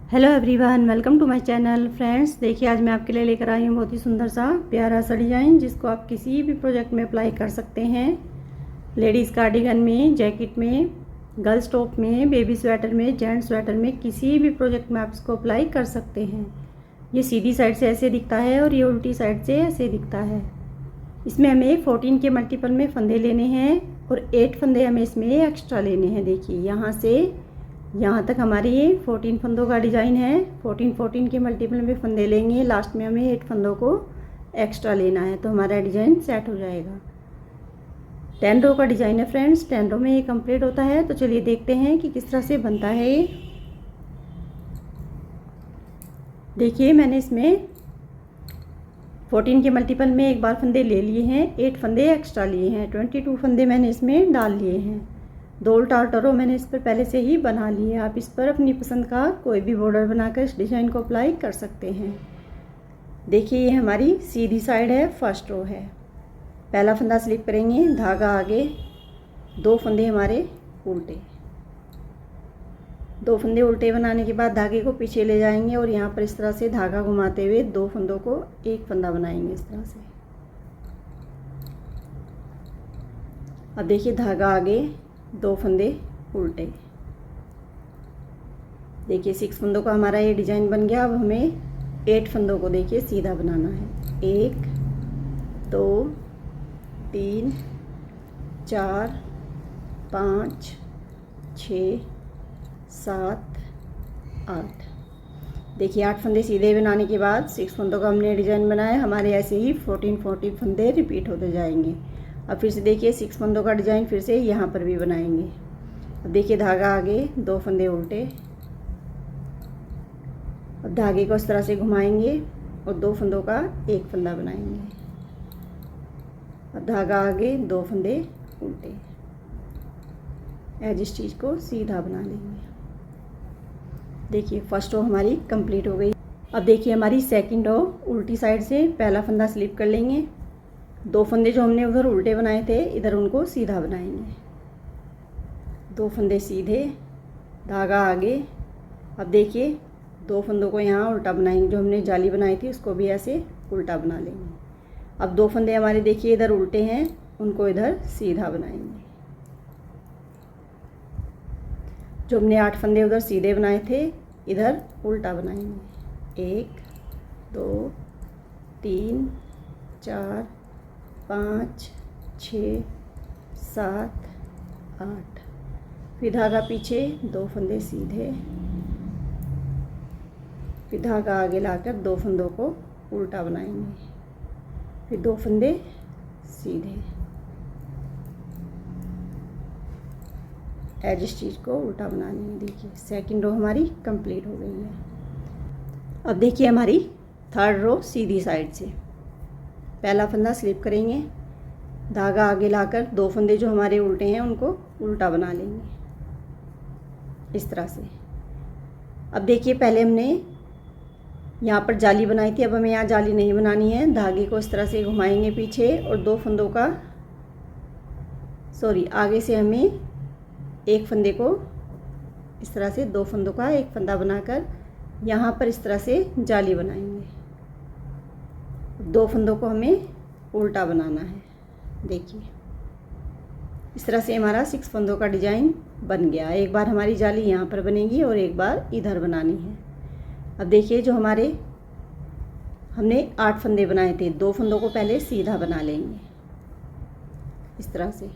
Hello everyone, welcome to my channel. Friends, देखिए आज मैं आपके लिए लेकर आई हूँ बहुत ही सुंदर सा प्यारा सा डिज़ाइन, जिसको आप किसी भी प्रोजेक्ट में अप्लाई कर सकते हैं। लेडीज़ कार्डिगन में, जैकेट में, गर्ल्स टॉप में, बेबी स्वेटर में, जेंट्स स्वेटर में, किसी भी प्रोजेक्ट में आप इसको अप्लाई कर सकते हैं। ये सीधी साइड से ऐसे दिखता है और ये उल्टी साइड से ऐसे दिखता है। इसमें हमें 14 के मल्टीपल में फंदे लेने हैं और 8 फंदे हमें इसमें एक्स्ट्रा लेने हैं। देखिए यहाँ से यहाँ तक हमारी ये 14 फंदों का डिज़ाइन है। 14 के मल्टीपल में फंदे लेंगे, लास्ट में हमें 8 फंदों को एक्स्ट्रा लेना है तो हमारा डिज़ाइन सेट हो जाएगा। 10 रो का डिज़ाइन है फ्रेंड्स, 10 रो में ये कंप्लीट होता है। तो चलिए देखते हैं कि किस तरह से बनता है ये। देखिए मैंने इसमें 14 के मल्टीपल में एक बार फंदे ले लिए हैं, 8 फंदे एक्स्ट्रा लिए हैं, 22 फंदे मैंने इसमें डाल लिए हैं। 2 उल्टा रो मैंने इस पर पहले से ही बना ली है। आप इस पर अपनी पसंद का कोई भी बॉर्डर बनाकर इस डिज़ाइन को अप्लाई कर सकते हैं। देखिए ये हमारी सीधी साइड है, फर्स्ट रो है। पहला फंदा स्लिप करेंगे, धागा आगे, 2 फंदे हमारे उल्टे। 2 फंदे उल्टे बनाने के बाद धागे को पीछे ले जाएंगे और यहाँ पर इस तरह से धागा घुमाते हुए 2 फंदों को एक फंदा बनाएंगे इस तरह से। अब देखिए धागा आगे, 2 फंदे उल्टे। देखिए 6 फंदों का हमारा ये डिज़ाइन बन गया। अब हमें 8 फंदों को देखिए सीधा बनाना है। 1 2 3 4 5 6 7 8। देखिए 8 फंदे सीधे बनाने के बाद 6 फंदों का हमने डिज़ाइन बनाया। हमारे ऐसे ही 14 फंदे रिपीट होते जाएंगे। अब फिर से देखिए 6 फंदों का डिज़ाइन फिर से यहाँ पर भी बनाएंगे। अब देखिए धागा आगे, 2 फंदे उल्टे। अब धागे को इस तरह से घुमाएंगे और 2 फंदों का एक फंदा बनाएंगे। अब धागा आगे, 2 फंदे उल्टे। एज स्टिच को सीधा बना लेंगे। देखिए फर्स्ट रो हमारी कंप्लीट हो गई। अब देखिए हमारी सेकंड रो उल्टी साइड से पहला फंदा स्लिप कर लेंगे। 2 फंदे जो हमने उधर उल्टे बनाए थे, इधर उनको सीधा बनाएंगे। 2 फंदे सीधे, धागा आगे। अब देखिए 2 फंदों को यहाँ उल्टा बनाएंगे। जो हमने जाली बनाई थी उसको भी ऐसे उल्टा बना लेंगे। अब 2 फंदे हमारे देखिए इधर उल्टे हैं, उनको इधर सीधा बनाएंगे। जो हमने 8 फंदे उधर सीधे बनाए थे, इधर उल्टा बनाएंगे। 1 2 3 4 5 6 7 8। फिर धागा पीछे, 2 फंदे सीधे, फिर धागा आगे लाकर 2 फंदों को उल्टा बनाएंगे। फिर 2 फंदे सीधे, एज स्टिच को उल्टा बना लेंगे। देखिए सेकंड रो हमारी कंप्लीट हो गई है। अब देखिए हमारी थर्ड रो सीधी साइड से पहला फंदा स्लिप करेंगे, धागा आगे लाकर 2 फंदे जो हमारे उल्टे हैं उनको उल्टा बना लेंगे इस तरह से। अब देखिए पहले हमने यहाँ पर जाली बनाई थी, अब हमें यहाँ जाली नहीं बनानी है। धागे को इस तरह से घुमाएंगे पीछे और 2 फंदों का आगे से हमें एक फंदे को इस तरह से 2 फंदों का एक फंदा बनाकर यहाँ पर इस तरह से जाली बनाएंगे। 2 फंदों को हमें उल्टा बनाना है। देखिए इस तरह से हमारा 6 फंदों का डिज़ाइन बन गया। एक बार हमारी जाली यहाँ पर बनेगी और एक बार इधर बनानी है। अब देखिए जो हमारे हमने 8 फंदे बनाए थे, 2 फंदों को पहले सीधा बना लेंगे इस तरह से।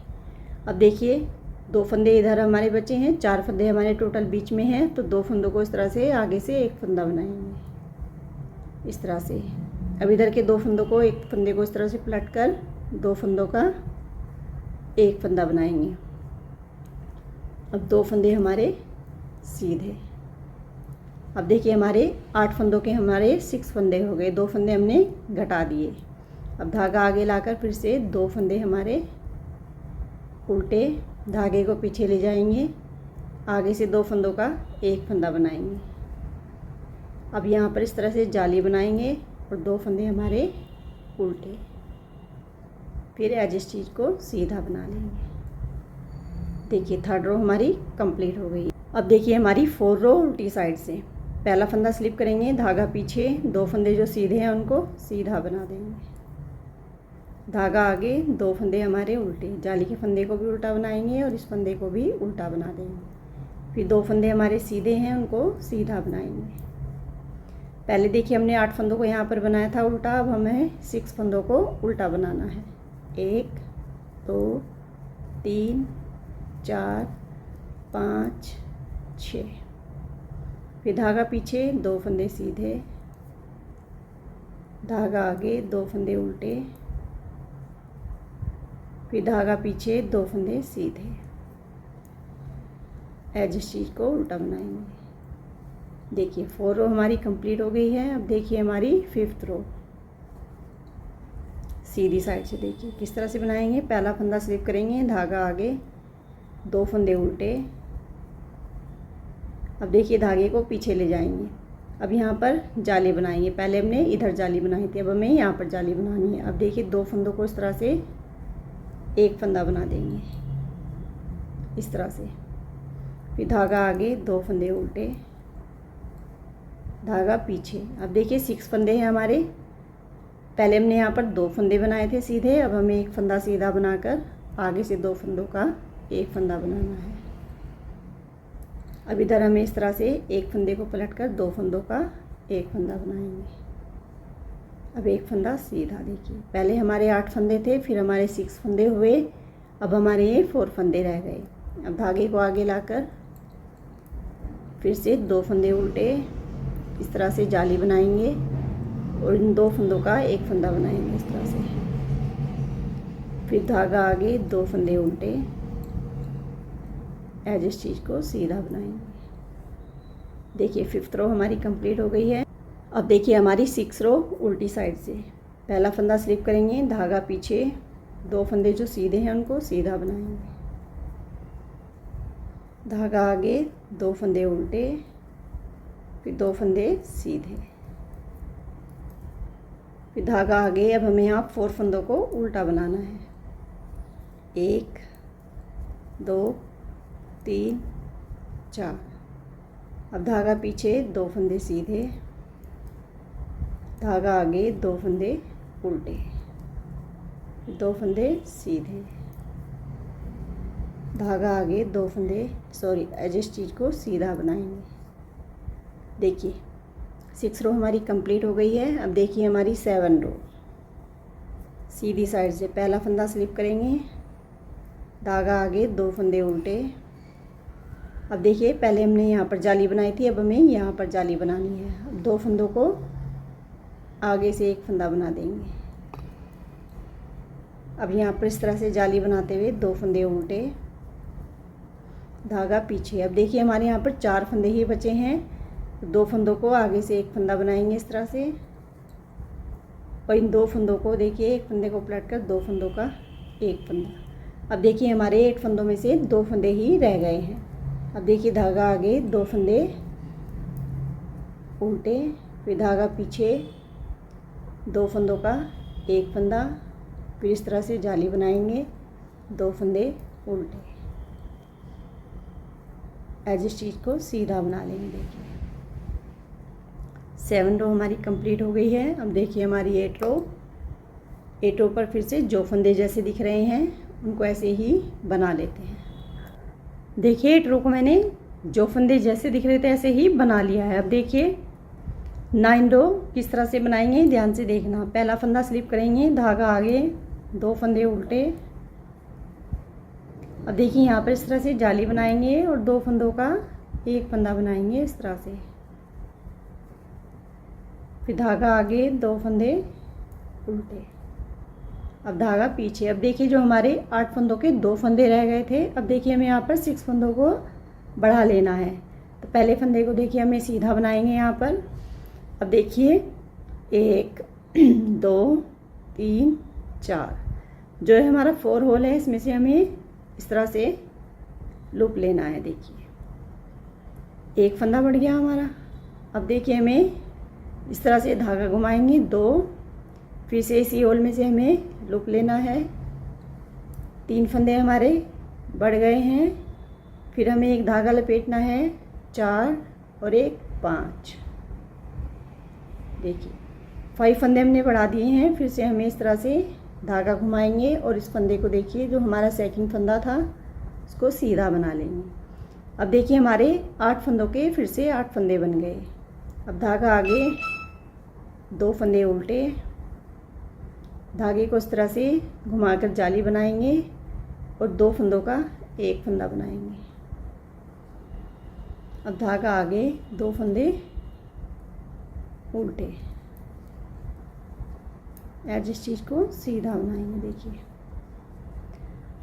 अब देखिए 2 फंदे इधर हमारे बचे हैं, 4 फंदे हमारे टोटल बीच में हैं, तो 2 फंदों को इस तरह से आगे से एक फंदा बनाएंगे इस तरह से। अब इधर के 2 फंदों को, एक फंदे को इस तरह से पलट कर 2 फंदों का एक फंदा बनाएंगे। अब 2 फंदे हमारे सीधे। अब देखिए हमारे 8 फंदों के हमारे 6 फंदे हो गए, 2 फंदे हमने घटा दिए। अब धागा आगे लाकर फिर से 2 फंदे हमारे उल्टे, धागे को पीछे ले जाएंगे, आगे से 2 फंदों का एक फंदा बनाएंगे। अब यहाँ पर इस तरह से जाली बनाएंगे और 2 फंदे हमारे उल्टे, फिर एज स्टिच को सीधा बना लेंगे। देखिए थर्ड रो हमारी कंप्लीट हो गई। अब देखिए हमारी 4 रो उल्टी साइड से पहला फंदा स्लिप करेंगे, धागा पीछे, 2 फंदे जो सीधे हैं उनको सीधा बना देंगे, धागा आगे, 2 फंदे हमारे उल्टे, जाली के फंदे को भी उल्टा बनाएंगे और इस फंदे को भी उल्टा बना देंगे। फिर 2 फंदे हमारे सीधे हैं उनको सीधा बनाएंगे। पहले देखिए हमने 8 फंदों को यहाँ पर बनाया था उल्टा, अब हमें 6 फंदों को उल्टा बनाना है। 1 2 3 4 5 6। फिर धागा पीछे, 2 फंदे सीधे, धागा आगे, 2 फंदे उल्टे, फिर धागा पीछे, 2 फंदे सीधे, एज स्टिच को उल्टा बनाएंगे। देखिए 4 रो हमारी कंप्लीट हो गई है। अब देखिए हमारी 5th रो सीधी साइड से देखिए किस तरह से बनाएंगे। पहला फंदा स्लिप करेंगे, धागा आगे, 2 फंदे उल्टे। अब देखिए धागे को पीछे ले जाएंगे। अब यहाँ पर जाली बनाएंगे, पहले हमने इधर जाली बनाई थी, अब हमें यहाँ पर जाली बनानी है। अब देखिए 2 फंदों को इस तरह से एक फंदा बना देंगे इस तरह से, फिर धागा आगे, 2 फंदे उल्टे, धागा पीछे। अब देखिए 6 फंदे हैं हमारे, पहले हमने यहाँ पर 2 फंदे बनाए थे सीधे, अब हमें एक फंदा सीधा बनाकर आगे से 2 फंदों का एक फंदा बनाना है। अब इधर हमें इस तरह से एक फंदे को पलटकर 2 फंदों का एक फंदा बनाएंगे। अब एक फंदा सीधा देखिए, पहले हमारे 8 फंदे थे, फिर हमारे 6 फंदे हुए, अब हमारे ये 4 फंदे रह गए। अब धागे को आगे लाकर फिर से 2 फंदे उल्टे इस तरह से जाली बनाएंगे और इन 2 फंदों का एक फंदा बनाएंगे इस तरह से, फिर धागा आगे, 2 फंदे उल्टे, एज स्टिच को सीधा बनाएंगे। देखिए 5th रो हमारी कंप्लीट हो गई है। अब देखिए हमारी 6 रो उल्टी साइड से, पहला फंदा स्लिप करेंगे, धागा पीछे, 2 फंदे जो सीधे हैं उनको सीधा बनाएंगे, धागा आगे, 2 फंदे उल्टे, फिर 2 फंदे सीधे, फिर धागा आगे। अब हमें यहाँ 4 फंदों को उल्टा बनाना है। 1 2 3 4। अब धागा पीछे, 2 फंदे सीधे, धागा आगे, 2 फंदे उल्टे, 2 फंदे सीधे, धागा आगे, 2 फंदे एज स्टिच को सीधा बनाएंगे। देखिए 6 रो हमारी कंप्लीट हो गई है। अब देखिए हमारी 7 रो सीधी साइड से, पहला फंदा स्लिप करेंगे, धागा आगे, 2 फंदे उल्टे। अब देखिए पहले हमने यहाँ पर जाली बनाई थी, अब हमें यहाँ पर जाली बनानी है। अब 2 फंदों को आगे से एक फंदा बना देंगे। अब यहाँ पर इस तरह से जाली बनाते हुए 2 फंदे उल्टे, धागा पीछे। अब देखिए हमारे यहाँ पर 4 फंदे ही बचे हैं, 2 फंदों को आगे से एक फंदा बनाएंगे इस तरह से, और इन 2 फंदों को देखिए एक फंदे को पलटकर 2 फंदों का एक फंदा। अब देखिए हमारे 8 फंदों में से 2 फंदे ही रह गए हैं। अब देखिए धागा आगे, 2 फंदे उल्टे, फिर धागा पीछे, 2 फंदों का एक फंदा, फिर इस तरह से जाली बनाएंगे, 2 फंदे उल्टे, एज स्टिच को सीधा बना लेंगे। देखिए 7 रो हमारी कंप्लीट हो गई है। अब देखिए हमारी 8 रो पर फिर से जो फंदे जैसे दिख रहे हैं उनको ऐसे ही बना लेते हैं। देखिए 8 रो को मैंने जो फंदे जैसे दिख रहे थे ऐसे ही बना लिया है। अब देखिए 9 रो किस तरह से बनाएंगे, ध्यान से देखना। पहला फंदा स्लिप करेंगे, धागा आगे, 2 फंदे उल्टे। अब देखिए यहाँ पर इस तरह से जाली बनाएंगे और 2 फंदों का एक फंदा बनाएंगे इस तरह से, फिर धागा आगे, 2 फंदे उल्टे, अब धागा पीछे। अब देखिए जो हमारे 8 फंदों के 2 फंदे रह गए थे, अब देखिए हमें यहाँ पर 6 फंदों को बढ़ा लेना है। तो पहले फंदे को देखिए हमें सीधा बनाएंगे यहाँ पर। अब देखिए 1 2 3 4, जो है हमारा 4 होल है, इसमें से हमें इस तरह से लूप लेना है। देखिए एक फंदा बढ़ गया हमारा। अब देखिए हमें इस तरह से धागा घुमाएंगे 2, फिर से इसी होल में से हमें लूप लेना है। 3 फंदे हमारे बढ़ गए हैं, फिर हमें एक धागा लपेटना है 4 और एक 5। देखिए 5 फंदे हमने बढ़ा दिए हैं। फिर से हमें इस तरह से धागा घुमाएंगे और इस फंदे को देखिए जो हमारा सेकंड फंदा था उसको सीधा बना लेंगे। अब देखिए हमारे 8 फंदों के फिर से 8 फंदे बन गए। अब धागा आगे, 2 फंदे उल्टे, धागे को इस तरह से घुमाकर जाली बनाएंगे और 2 फंदों का एक फंदा बनाएंगे। अब धागा आगे, 2 फंदे उल्टे, आज इस चीज़ को सीधा बनाएंगे। देखिए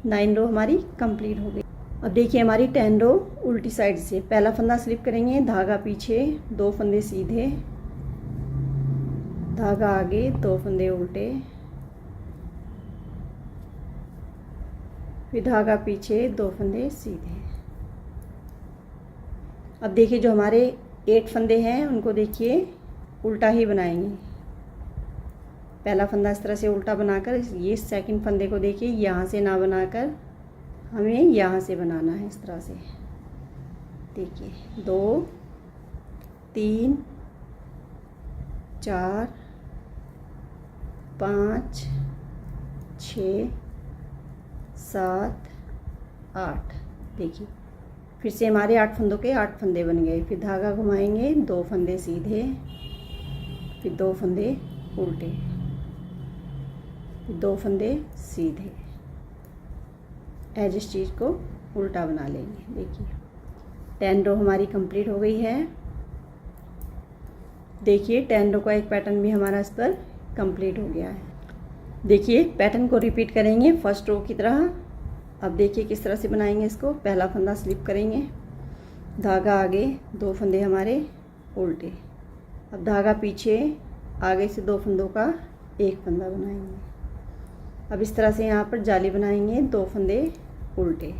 9 रो हमारी कंप्लीट हो गई। अब देखिए हमारी 10 रो उल्टी साइड से, पहला फंदा स्लिप करेंगे, धागा पीछे, 2 फंदे सीधे, धागा आगे, 2 फंदे उल्टे, फिर धागा पीछे, 2 फंदे सीधे। अब देखिए जो हमारे 8 फंदे हैं उनको देखिए उल्टा ही बनाएंगे। पहला फंदा इस तरह से उल्टा बनाकर ये सेकंड फंदे को देखिए यहाँ से ना बनाकर हमें यहाँ से बनाना है इस तरह से। देखिए 2 3 4 5 6 7 8। देखिए फिर से हमारे 8 फंदों के 8 फंदे बन गए। फिर धागा घुमाएंगे, 2 फंदे सीधे, फिर 2 फंदे उल्टे, फिर 2 फंदे सीधे, इस चीज़ को उल्टा बना लेंगे। देखिए 10 रो हमारी कंप्लीट हो गई है। देखिए 10 रो का एक पैटर्न भी हमारा इस पर कंप्लीट हो गया है। देखिए पैटर्न को रिपीट करेंगे फर्स्ट रो की तरह। अब देखिए किस तरह से बनाएंगे इसको। पहला फंदा स्लिप करेंगे, धागा आगे, 2 फंदे हमारे उल्टे, अब धागा पीछे, आगे से 2 फंदों का एक फंदा बनाएंगे। अब इस तरह से यहाँ पर जाली बनाएंगे, 2 फंदे उल्टे,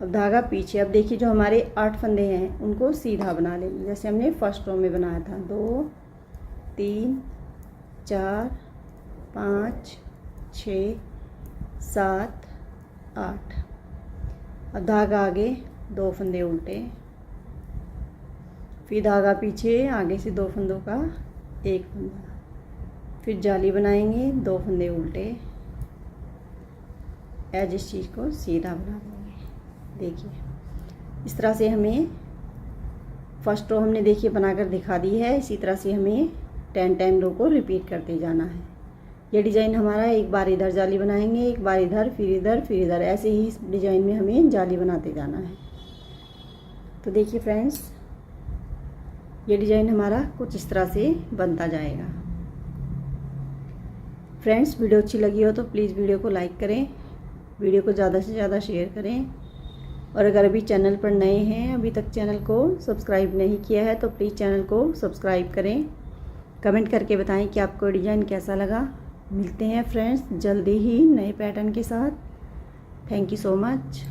अब धागा पीछे। अब देखिए जो हमारे 8 फंदे हैं उनको सीधा बना लेंगे जैसे हमने फर्स्ट रो में बनाया था। 2 3 4 5 6 7 8। अब धागा आगे, 2 फंदे उल्टे, फिर धागा पीछे, आगे से 2 फंदों का एक फंदा, फिर जाली बनाएंगे, 2 फंदे उल्टे, इस चीज़ को सीधा बना देंगे। देखिए इस तरह से हमें फर्स्ट रो हमने देखिए बनाकर दिखा दी है। इसी तरह से हमें 10 रो को रिपीट करते जाना है। ये डिज़ाइन हमारा एक बार इधर जाली बनाएंगे, एक बार इधर, फिर इधर, फिर इधर, ऐसे ही इस डिज़ाइन में हमें जाली बनाते जाना है। तो देखिए फ्रेंड्स ये डिज़ाइन हमारा कुछ इस तरह से बनता जाएगा। फ्रेंड्स वीडियो अच्छी लगी हो तो प्लीज़ वीडियो को लाइक करें, वीडियो को ज़्यादा से ज़्यादा शेयर करें, और अगर अभी चैनल पर नए हैं, अभी तक चैनल को सब्सक्राइब नहीं किया है तो प्लीज़ चैनल को सब्सक्राइब करें। कमेंट करके बताएं कि आपको डिज़ाइन कैसा लगा। मिलते हैं फ्रेंड्स जल्दी ही नए पैटर्न के साथ। Thank you so much.